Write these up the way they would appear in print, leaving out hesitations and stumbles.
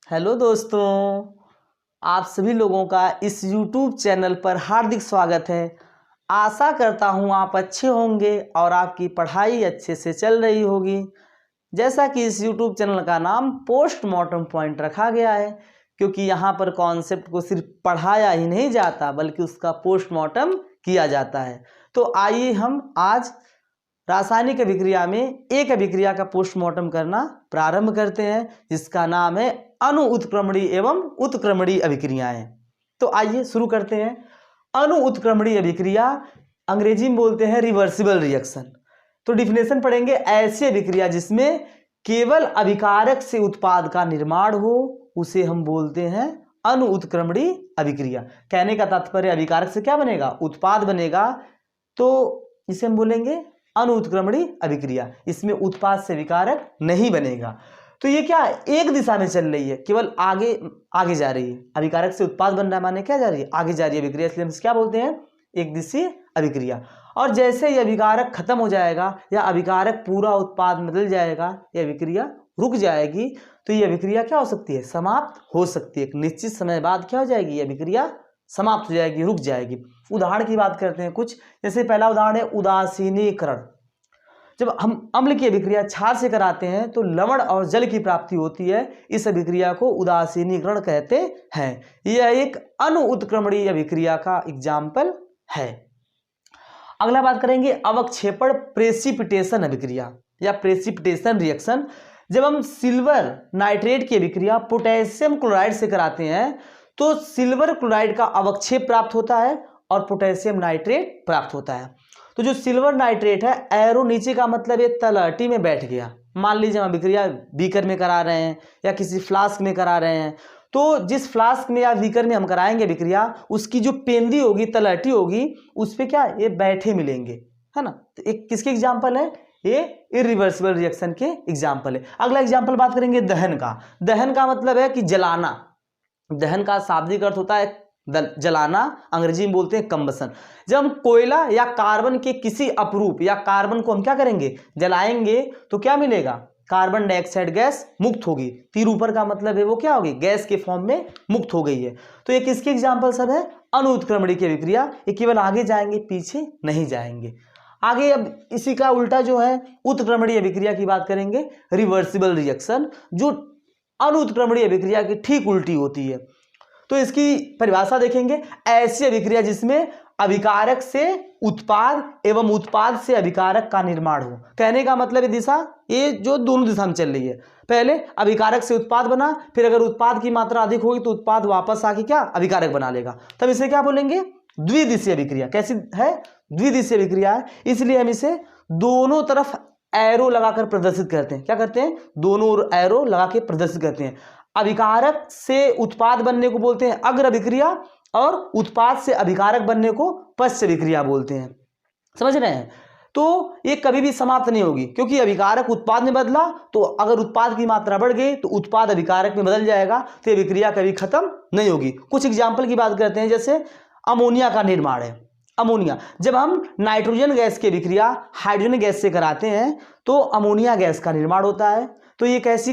Hello दोस्तों, आप सभी लोगों का इस YouTube चैनल पर हार्दिक स्वागत है। आशा करता हूँ आप अच्छे होंगे और आपकी पढ़ाई अच्छे से चल रही होगी। जैसा कि इस YouTube चैनल का नाम पोस्टमार्टम पॉइंट रखा गया है, क्योंकि यहाँ पर कॉन्सेप्ट को सिर्फ पढ़ाया ही नहीं जाता बल्कि उसका पोस्टमार्टम किया जाता है। तो आइए हम आज रासायनिक अभिक्रिया में एक अभिक्रिया का पोस्टमार्टम करना प्रारंभ करते हैं, जिसका नाम है अणु उत्क्रमणीय एवं उत्क्रमणीय अभिक्रियाएं। तो आइए शुरू करते हैं। अणु उत्क्रमणीय अभिक्रिया अंग्रेजी में बोलते हैं रिवर्सिबल रिएक्शन। तो डिफिनेशन पढ़ेंगे, ऐसी अभिक्रिया जिसमें केवल अभिकारक से उत्पाद का निर्माण हो उसे हम बोलते हैं अणु उत्क्रमणीय अभिक्रिया। कहने का तात्पर्य अभिकारक से क्या बनेगा? उत्पाद बनेगा, तो इसे हम बोलेंगे अणु उत्क्रमणीय अभिक्रिया। इसमें उत्पाद से विकारक नहीं बनेगा। तो ये क्या एक दिशा में चल रही है, केवल आगे आगे जा रही है। अभिकारक से उत्पाद बन रहा है माने क्या जा रही है? आगे जा रही है अभिक्रिया, इसलिए हम क्या बोलते हैं? एक दिशीय अभिक्रिया। और जैसे ये अभिकारक खत्म हो जाएगा या अभिकारक पूरा उत्पाद में बदल जाएगा, ये अभिक्रिया रुक जाएगी, तो ये अभिक्रिया क्या हो सकती है? समाप्त हो सकती है। एक निश्चित समय बाद क्या हो जाएगी? ये अभिक्रिया समाप्त हो जाएगी, रुक जाएगी। उदाहरण की बात करते हैं कुछ। जैसे पहला उदाहरण है उदासीनीकरण। जब हम अम्ल की अभिक्रिया क्षार से कराते हैं तो लवण और जल की प्राप्ति होती है। इस अभिक्रिया को उदासीनीकरण कहते हैं। यह एक अणु उत्क्रमणीय अभिक्रिया का एग्जाम्पल है। अगला बात करेंगे अवक्षेपण प्रेसिपिटेशन अभिक्रिया या प्रेसिपिटेशन रिएक्शन। जब हम सिल्वर नाइट्रेट की अभिक्रिया पोटेशियम क्लोराइड से कराते हैं तो सिल्वर क्लोराइड का अवक्षेप प्राप्त होता है और पोटेशियम नाइट्रेट प्राप्त होता है। तो जो सिल्वर नाइट्रेट है, एरो नीचे का मतलब ये तलहटी में बैठ गया। मान लीजिए हम अभिक्रिया बीकर में करा रहे हैं या किसी फ्लास्क में करा रहे हैं, तो जिस फ्लास्क में या बीकर में हम कराएंगे अभिक्रिया, उसकी जो पेंदी होगी, तलहटी होगी, उस पर क्या ये बैठे मिलेंगे, है ना। तो एक किसके एग्जाम्पल है? ये इरिवर्सिबल रिएक्शन के एग्जाम्पल है। अगला एग्जाम्पल बात करेंगे दहन का। दहन का मतलब है कि जलाना। दहन का शाब्दिक अर्थ होता है जलाना, अंग्रेजी में बोलते हैं कंबसन। जब हम कोयला या कार्बन के किसी अपरूप या कार्बन को हम क्या करेंगे? जलाएंगे, तो क्या मिलेगा? कार्बन डाइऑक्साइड गैस मुक्त होगी। तीर ऊपर का मतलब है वो क्या होगी? गैस के फॉर्म में मुक्त हो गई है। तो ये किसके एग्जाम्पल सब है? अणु उत्क्रमणीय की अभिक्रिया। ये केवल आगे जाएंगे, पीछे नहीं जाएंगे। आगे अब इसी का उल्टा जो है उत्क्रमणीय अभिक्रिया की बात करेंगे, रिवर्सिबल रिएक्शन, जो अणु उत्क्रमणीय अभिक्रिया की ठीक उल्टी होती है। तो इसकी परिभाषा देखेंगे, ऐसी अभिक्रिया जिसमें अभिकारक से उत्पाद एवं उत्पाद से अभिकारक का निर्माण हो। कहने का मतलब ये दिशा, ये जो दोनों दिशा में चल रही है। पहले अभिकारक से उत्पाद बना, फिर अगर उत्पाद की मात्रा अधिक होगी तो उत्पाद वापस आके क्या अभिकारक बना लेगा। तब इसे क्या बोलेंगे? द्विदिशीय अभिक्रिया। कैसी है? द्विदिशीय अभिक्रिया है। इसलिए हम इसे दोनों तरफ एरो लगाकर प्रदर्शित करते हैं। क्या करते हैं? दोनों एरो लगा के प्रदर्शित करते हैं। अभिकारक से उत्पाद बनने को बोलते हैं अग्र अभिक्रिया और उत्पाद से अभिकारक बनने को पश्च अभिक्रिया बोलते हैं। समझ रहे हैं? तो ये कभी भी समाप्त नहीं होगी, क्योंकि अभिकारक उत्पाद में बदला, तो अगर उत्पाद की मात्रा बढ़ गई तो उत्पाद अभिकारक में बदल जाएगा, तो ये अभिक्रिया कभी खत्म नहीं होगी। कुछ एग्जाम्पल की बात करते हैं। जैसे अमोनिया का निर्माण है। अमोनिया, जब हम नाइट्रोजन गैस की अभिक्रिया हाइड्रोजन गैस से कराते हैं तो अमोनिया गैस का निर्माण होता है। तो ये कैसी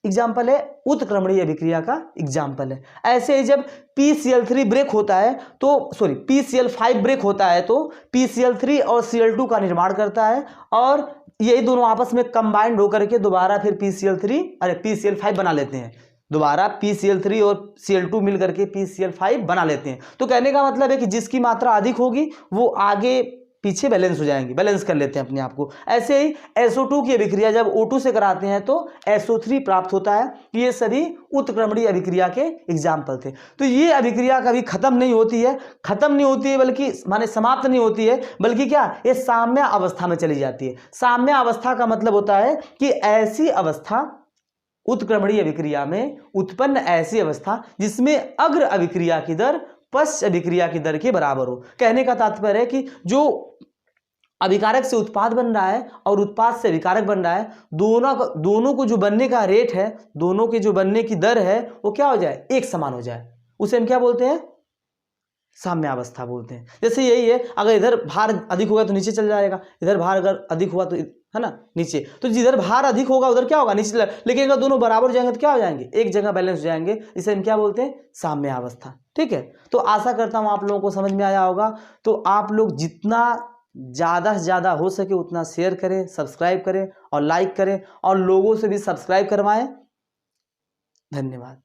एग्जाम्पल है? उत्क्रमणीय अभिक्रिया का एग्जाम्पल है। ऐसे ही जब PCl3 ब्रेक होता है तो PCl5 ब्रेक होता है तो PCl3 और Cl2 का निर्माण करता है, और यही दोनों आपस में कंबाइंड होकर के दोबारा फिर PCl5 बना लेते हैं। दोबारा PCl3 और Cl2 मिल करके PCl5 बना लेते हैं। तो कहने का मतलब है कि जिसकी मात्रा अधिक होगी वो आगे पीछे बैलेंस हो जाएंगे, बैलेंस कर लेते हैं अपने आप को। ऐसे ही SO2 की अभिक्रिया जब O2 से कराते हैं तो SO3 प्राप्त होता है। ये सभी उत्क्रमणीय अभिक्रिया के एग्जाम्पल थे। तो ये अभिक्रिया कभी खत्म नहीं होती है, बल्कि माने समाप्त नहीं होती है, बल्कि क्या, ये साम्य अवस्था में चली जाती है। साम्य अवस्था का मतलब होता है कि ऐसी अवस्था, उत्क्रमणीय अभिक्रिया में उत्पन्न ऐसी अवस्था जिसमें अग्र अभिक्रिया की दर पश्च अभिक्रिया की दर के बराबर हो। कहने का तात्पर्य है कि जो अभिकारक से उत्पाद बन रहा है और उत्पाद से अभिकारक बन रहा है, दोनों को जो बनने का रेट है, दोनों के जो बनने की दर है, वो क्या हो जाए? एक समान हो जाए। उसे हम क्या बोलते हैं? साम्यावस्था बोलते हैं। जैसे यही है, अगर इधर भार अधिक होगा तो नीचे चल जाएगा, इधर भार अगर अधिक हुआ तो है ना, नीचे। तो जिधर भार अधिक होगा उधर क्या होगा, नीचे। लेकिन अगर दोनों बराबर जाएंगे तो क्या हो जाएंगे, एक जगह बैलेंस हो जाएंगे। इसे हम क्या बोलते हैं, साम्यावस्था। ठीक है, तो आशा करता हूं आप लोगों को समझ में आया होगा। तो आप लोग जितना ज़्यादा से ज़्यादा हो सके उतना शेयर करें, सब्सक्राइब करें और लाइक करें, और लोगों से भी सब्सक्राइब करवाएं। धन्यवाद।